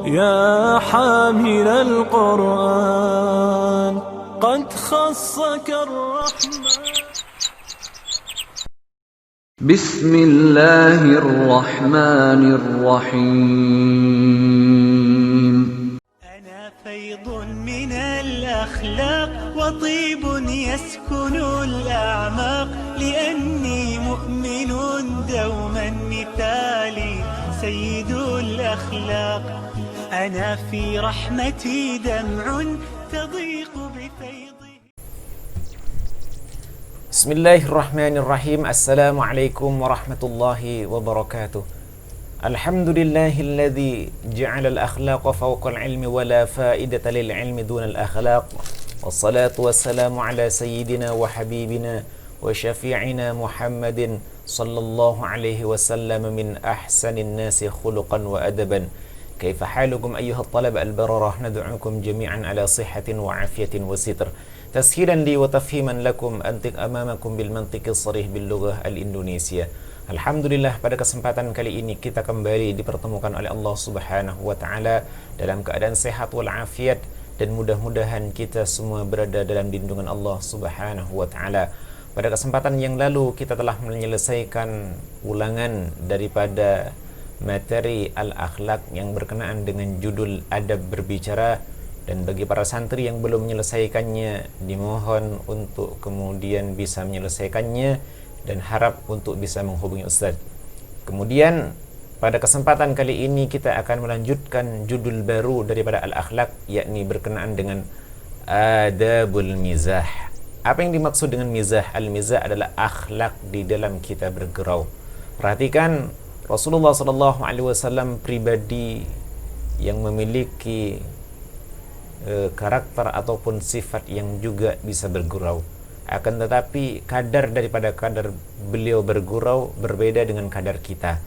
يا حامل القرآن قد خصك الرحمن. بسم الله الرحمن الرحيم. أنا فيض من الأخلاق وطيب يسكن الأعماق، لأني مؤمن دوما مثالي سيد الأخلاق. أنا في رحمتي دمع تضيق بفيضه. Bismillahirrahmanirrahim. Assalamualaikum warahmatullahi wabarakatuh. Alhamdulillahilladzi ja'ala al-akhlaqa fawqa al-ilmi wa la fa'idata lil-ilmi duna al-akhlaq. Wassalatu wassalamu ala sayyidina wa habibina wa syafi'ina Muhammadin sallallahu alaihi wasallam min ahsanin nasi khuluqan wa adaban. Kaifa halukum ayyuhat talaba al-bararah, nad'ukum jami'an ala sihhatin wa afiyatin wa sitr. Tashilan li wa tafhiman lakum antik amamakum bil mantiqi sharih bil lughah al-Indonesia. Alhamdulillah, pada kesempatan kali ini kita kembali dipertemukan oleh Allah Subhanahu wa taala dalam keadaan sehat wal afiat, dan mudah-mudahan kita semua berada dalam lindungan Allah Subhanahu wa taala. Pada kesempatan yang lalu kita telah menyelesaikan ulangan daripada materi al-akhlak yang berkenaan dengan judul adab berbicara, dan bagi para santri yang belum menyelesaikannya dimohon untuk kemudian bisa menyelesaikannya dan harap untuk bisa menghubungi Ustaz. Kemudian pada kesempatan kali ini kita akan melanjutkan judul baru daripada al-akhlak, yakni berkenaan dengan adabul mizah. Apa yang dimaksud dengan mizah? Al-mizah adalah akhlak di dalam kita bergurau. Perhatikan, Rasulullah SAW pribadi yang memiliki karakter ataupun sifat yang juga bisa bergurau. Akan tetapi kadar daripada kadar beliau bergurau berbeda dengan kadar kita.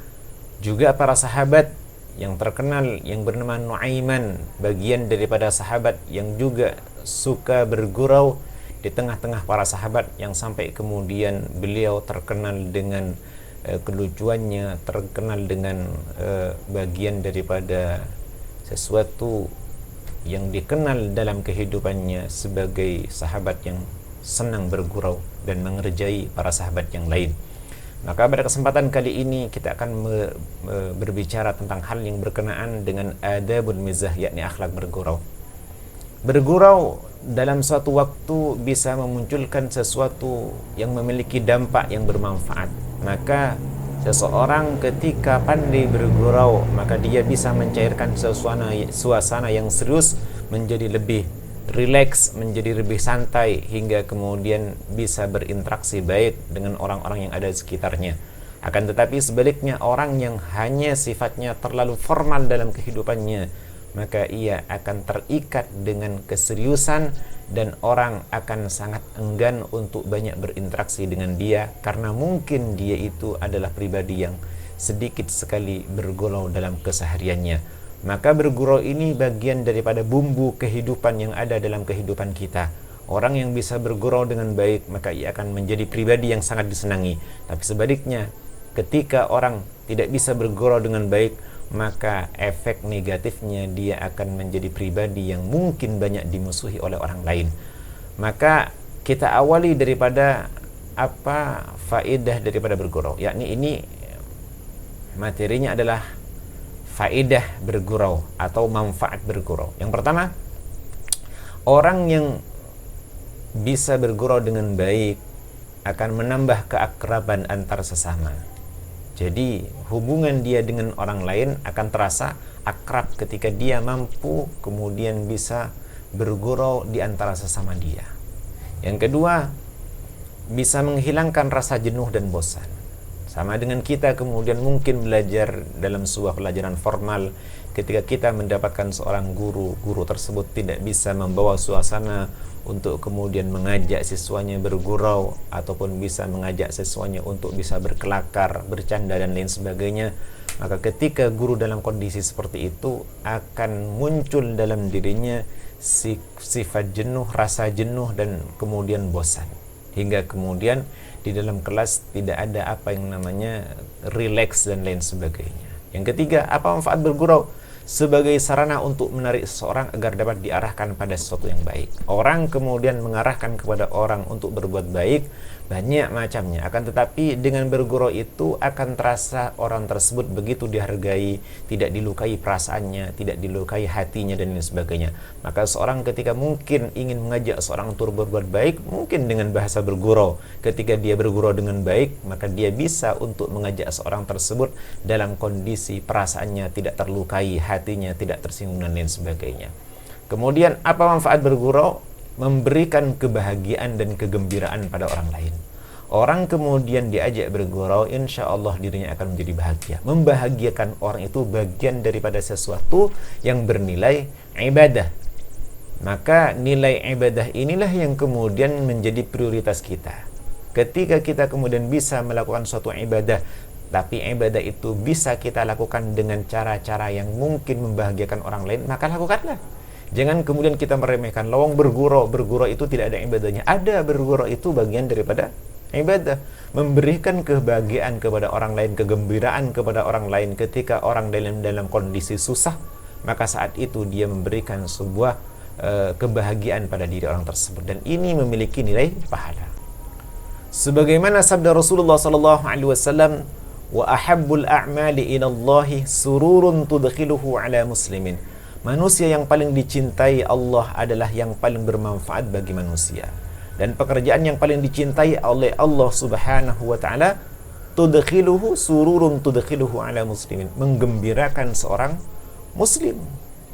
Juga para sahabat yang terkenal yang bernama Nuaiman, bagian daripada sahabat yang juga suka bergurau di tengah-tengah para sahabat, yang sampai kemudian beliau terkenal dengan kelucuannya, terkenal dengan bagian daripada sesuatu yang dikenal dalam kehidupannya sebagai sahabat yang senang bergurau dan mengerjai para sahabat yang lain. Maka pada kesempatan kali ini kita akan berbicara tentang hal yang berkenaan dengan adabul mizah, yakni akhlak bergurau. Bergurau dalam suatu waktu bisa memunculkan sesuatu yang memiliki dampak yang bermanfaat. Maka seseorang ketika pandai bergurau, maka dia bisa mencairkan suasana yang serius menjadi lebih rileks, menjadi lebih santai, hingga kemudian bisa berinteraksi baik dengan orang-orang yang ada di sekitarnya. Akan tetapi sebaliknya, orang yang hanya sifatnya terlalu formal dalam kehidupannya, maka ia akan terikat dengan keseriusan, dan orang akan sangat enggan untuk banyak berinteraksi dengan dia, karena mungkin dia itu adalah pribadi yang sedikit sekali bergurau dalam kesehariannya. Maka bergurau ini bagian daripada bumbu kehidupan yang ada dalam kehidupan kita. Orang yang bisa bergurau dengan baik, maka ia akan menjadi pribadi yang sangat disenangi. Tapi sebaliknya, ketika orang tidak bisa bergurau dengan baik, maka efek negatifnya dia akan menjadi pribadi yang mungkin banyak dimusuhi oleh orang lain. Maka kita awali daripada apa faedah daripada bergurau, yakni ini materinya adalah faedah bergurau atau manfaat bergurau. Yang pertama, orang yang bisa bergurau dengan baik akan menambah keakraban antar sesama. Jadi hubungan dia dengan orang lain akan terasa akrab ketika dia mampu kemudian bisa bergurau di antara sesama dia. Yang kedua, bisa menghilangkan rasa jenuh dan bosan. Sama dengan kita kemudian mungkin belajar dalam sebuah pelajaran formal, ketika kita mendapatkan seorang guru tersebut tidak bisa membawa suasana untuk kemudian mengajak siswanya bergurau, ataupun bisa mengajak siswanya untuk bisa berkelakar, bercanda dan lain sebagainya, maka ketika guru dalam kondisi seperti itu akan muncul dalam dirinya sifat jenuh, rasa jenuh dan kemudian bosan, hingga kemudian di dalam kelas tidak ada apa yang namanya relax dan lain sebagainya. Yang ketiga, apa manfaat bergurau? sebagai sarana untuk menarik seseorang agar dapat diarahkan pada sesuatu yang baik. Orang kemudian mengarahkan kepada orang untuk berbuat baik, banyak macamnya. Akan tetapi dengan bergurau itu akan terasa orang tersebut begitu dihargai, tidak dilukai perasaannya, tidak dilukai hatinya, dan lain sebagainya. Maka seorang ketika mungkin ingin mengajak seorang untuk berbuat baik, mungkin dengan bahasa bergurau. Ketika dia bergurau dengan baik, maka dia bisa untuk mengajak seorang tersebut dalam kondisi perasaannya tidak terlukai, hatinya tidak tersinggung, dan lain sebagainya. Kemudian apa manfaat bergurau? Memberikan kebahagiaan dan kegembiraan pada orang lain. Orang kemudian diajak bergurau, insya Allah dirinya akan menjadi bahagia. Membahagiakan orang itu bagian daripada sesuatu yang bernilai ibadah. Maka nilai ibadah inilah yang kemudian menjadi prioritas kita. Ketika kita kemudian bisa melakukan suatu ibadah, tapi ibadah itu bisa kita lakukan dengan cara-cara yang mungkin membahagiakan orang lain, maka lakukanlah. Jangan kemudian kita meremehkan, lawang bergurau itu tidak ada ibadahnya. Ada, bergurau itu bagian daripada ibadah. Memberikan kebahagiaan kepada orang lain, kegembiraan kepada orang lain ketika orang dalam kondisi susah, maka saat itu dia memberikan sebuah kebahagiaan pada diri orang tersebut, dan ini memiliki nilai pahala. Sebagaimana sabda Rasulullah SAW, wa ahabbul a'mali ilallahi sururun tudkhiluhu ala muslimin. Manusia yang paling dicintai Allah adalah yang paling bermanfaat bagi manusia. Dan pekerjaan yang paling dicintai oleh Allah Subhanahu wa taala, tudkhiluhu sururun tudkhiluhu ala muslimin, menggembirakan seorang muslim.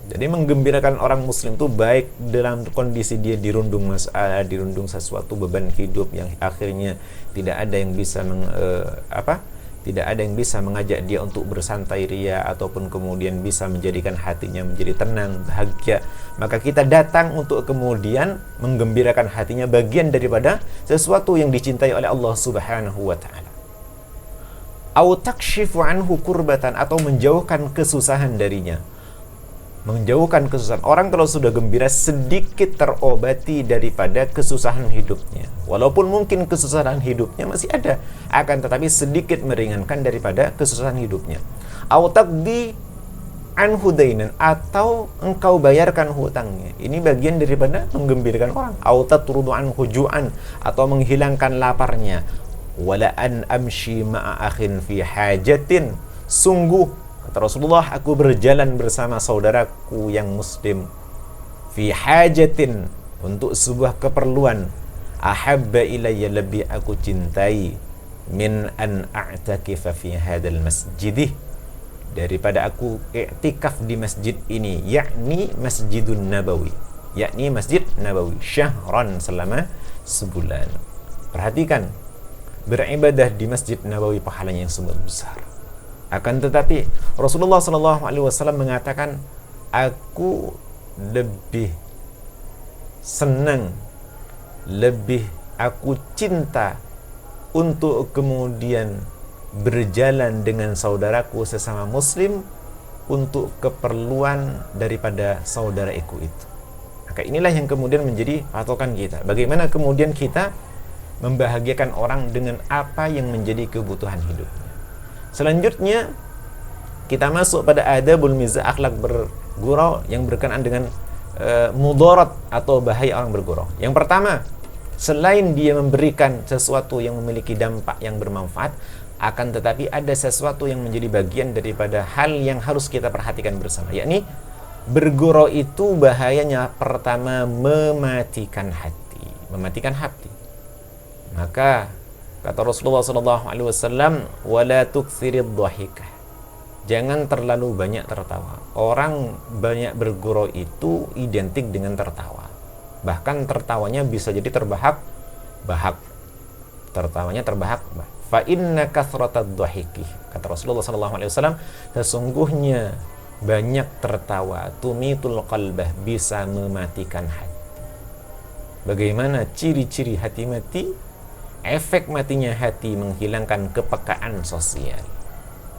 Jadi menggembirakan orang muslim itu baik dalam kondisi dia dirundung masalah, dirundung sesuatu beban hidup yang akhirnya tidak ada yang bisa tidak ada yang bisa mengajak dia untuk bersantai ria, ataupun kemudian bisa menjadikan hatinya menjadi tenang, bahagia. Maka kita datang untuk kemudian menggembirakan hatinya, bagian daripada sesuatu yang dicintai oleh Allah Subhanahu wa taala. Au takshifu anhu kurbatan, atau menjauhkan kesusahan darinya. Menjauhkan kesusahan. Orang kalau sudah gembira sedikit terobati daripada kesusahan hidupnya. Walaupun mungkin kesusahan hidupnya masih ada, akan tetapi sedikit meringankan daripada kesusahan hidupnya. Au taqdi anhu dainan, atau engkau bayarkan hutangnya. Ini bagian daripada menggembirakan orang. Au tatrudu anhu ju'an, atau menghilangkan laparnya. Wala an amshi ma'a akhin fi hajatin, sungguh kata Rasulullah, aku berjalan bersama saudaraku yang muslim fi hajatin, untuk sebuah keperluan, ahabba ilayya, lebih aku cintai, min an a'takifa fi hadzal masjid, daripada aku i'tikaf di masjid ini, yakni Masjidun Nabawi, yakni Masjid Nabawi, syahran, selama sebulan. Perhatikan, beribadah di Masjid Nabawi pahalanya yang sangat besar. Akan tetapi Rasulullah SAW mengatakan, aku lebih senang, lebih aku cinta untuk kemudian berjalan dengan saudaraku sesama muslim untuk keperluan daripada saudaraku itu. Maka inilah yang kemudian menjadi patokan kita. Bagaimana kemudian kita membahagiakan orang dengan apa yang menjadi kebutuhan hidupnya. Selanjutnya kita masuk pada adabul mizah, akhlak bergurau yang berkenaan dengan mudarat atau bahaya orang bergurau. Yang pertama, selain dia memberikan sesuatu yang memiliki dampak yang bermanfaat, akan tetapi ada sesuatu yang menjadi bagian daripada hal yang harus kita perhatikan bersama, yakni bergurau itu bahayanya pertama mematikan hati, mematikan hati. Maka kata Rasulullah SAW, wala tuksirid dhahikah, jangan terlalu banyak tertawa. Orang banyak bergurau itu identik dengan tertawa. Bahkan tertawanya bisa jadi terbahak-bahak. Tertawanya terbahak-bahak. Fa inna kathratad dhahiki, kata Rasulullah SAW, sesungguhnya banyak tertawa tumitul qalbah, bisa mematikan hati. Bagaimana ciri-ciri hati mati? Efek matinya hati menghilangkan kepekaan sosial.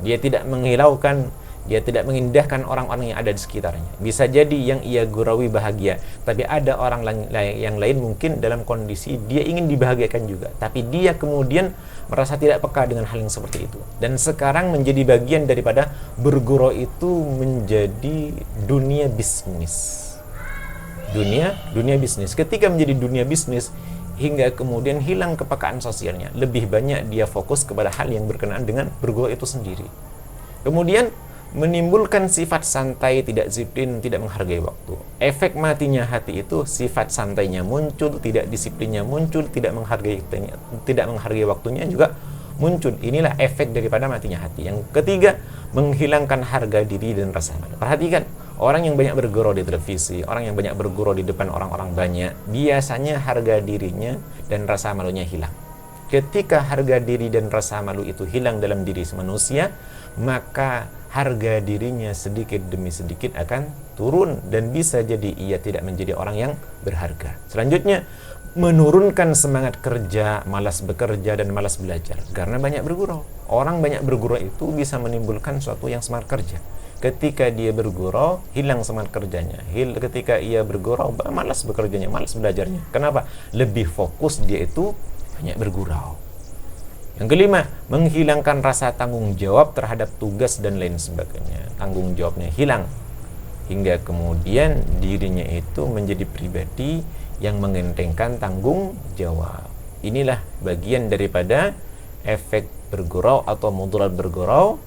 Dia tidak menghilaukan Dia tidak mengindahkan orang-orang yang ada di sekitarnya. Bisa jadi yang ia guraui bahagia, tapi ada orang yang lain mungkin dalam kondisi dia ingin dibahagiakan juga, tapi dia kemudian merasa tidak peka dengan hal yang seperti itu. Dan sekarang menjadi bagian daripada bergurau itu menjadi dunia bisnis. Dunia bisnis. Ketika menjadi dunia bisnis, hingga kemudian hilang kepekaan sosialnya. Lebih banyak dia fokus kepada hal yang berkenaan dengan bergurau itu sendiri. Kemudian menimbulkan sifat santai, tidak disiplin, tidak menghargai waktu. Efek matinya hati itu sifat santainya muncul, tidak disiplinnya muncul, tidak menghargai waktunya juga muncul. Inilah efek daripada matinya hati. Yang ketiga, menghilangkan harga diri dan rasa malu. Perhatikan, orang yang banyak bergurau di televisi, orang yang banyak bergurau di depan orang-orang banyak, biasanya harga dirinya dan rasa malunya hilang. Ketika harga diri dan rasa malu itu hilang dalam diri manusia, maka harga dirinya sedikit demi sedikit akan turun dan bisa jadi ia tidak menjadi orang yang berharga. Selanjutnya, menurunkan semangat kerja, malas bekerja dan malas belajar karena banyak bergurau. Orang banyak bergurau itu bisa menimbulkan suatu yang semangat kerja. Ketika dia bergurau, hilang semangat kerjanya. Ketika ia bergurau, malas bekerjanya, malas belajarnya. Kenapa? Lebih fokus dia itu banyak bergurau. Yang kelima, menghilangkan rasa tanggung jawab terhadap tugas dan lain sebagainya. Tanggung jawabnya hilang, hingga kemudian dirinya itu menjadi pribadi yang mengentengkan tanggung jawab. Inilah bagian daripada efek bergurau atau mudarat bergurau.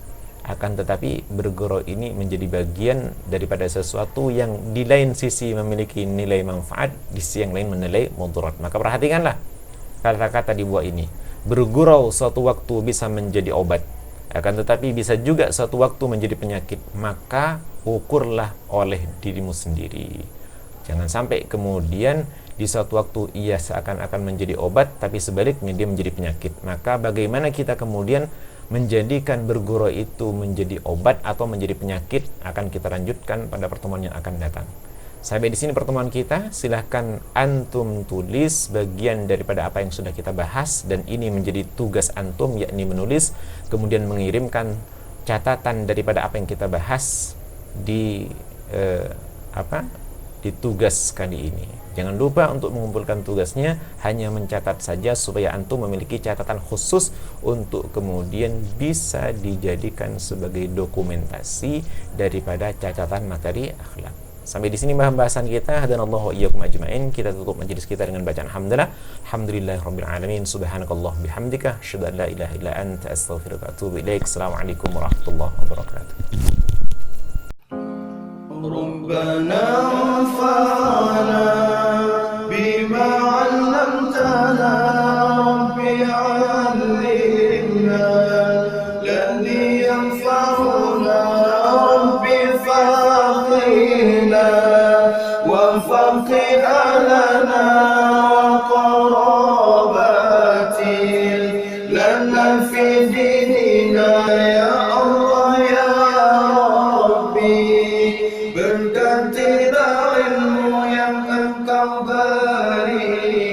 Akan tetapi bergurau ini menjadi bagian daripada sesuatu yang di lain sisi memiliki nilai manfaat, di sisi yang lain menilai mudarat. Maka perhatikanlah kata-kata di bawah ini. Bergurau suatu waktu bisa menjadi obat, akan tetapi bisa juga suatu waktu menjadi penyakit. Maka ukurlah oleh dirimu sendiri. Jangan sampai kemudian di suatu waktu ia seakan-akan menjadi obat, tapi sebaliknya dia menjadi penyakit. Maka bagaimana kita kemudian menjadikan bergurau itu menjadi obat atau menjadi penyakit, akan kita lanjutkan pada pertemuan yang akan datang. Sampai di sini pertemuan kita. Silahkan antum tulis bagian daripada apa yang sudah kita bahas, dan ini menjadi tugas antum, yakni menulis kemudian mengirimkan catatan daripada apa yang kita bahas di di tugas kali ini. Jangan lupa untuk mengumpulkan tugasnya, hanya mencatat saja supaya antum memiliki catatan khusus untuk kemudian bisa dijadikan sebagai dokumentasi daripada catatan materi akhlak. Sampai di sini pembahasan kita. Hadanallahu wa iyyakum ajmain. Kita tutup majelis kita dengan bacaan hamdalah. Alhamdulillahirabbil alamin. Subhanakallah bihamdika asyhadu an la ilaha illa anta astaghfiruka wa atubu ilaik. Assalamualaikum warahmatullahi wabarakatuh. ربنا انفعنا بما علمتنا رب علمنا الذي ينفعنا رب فقهنا وفقه لنا وقراباتي لنا في ديننا يا الله يا ربي berganti ilmu yang engkau beri.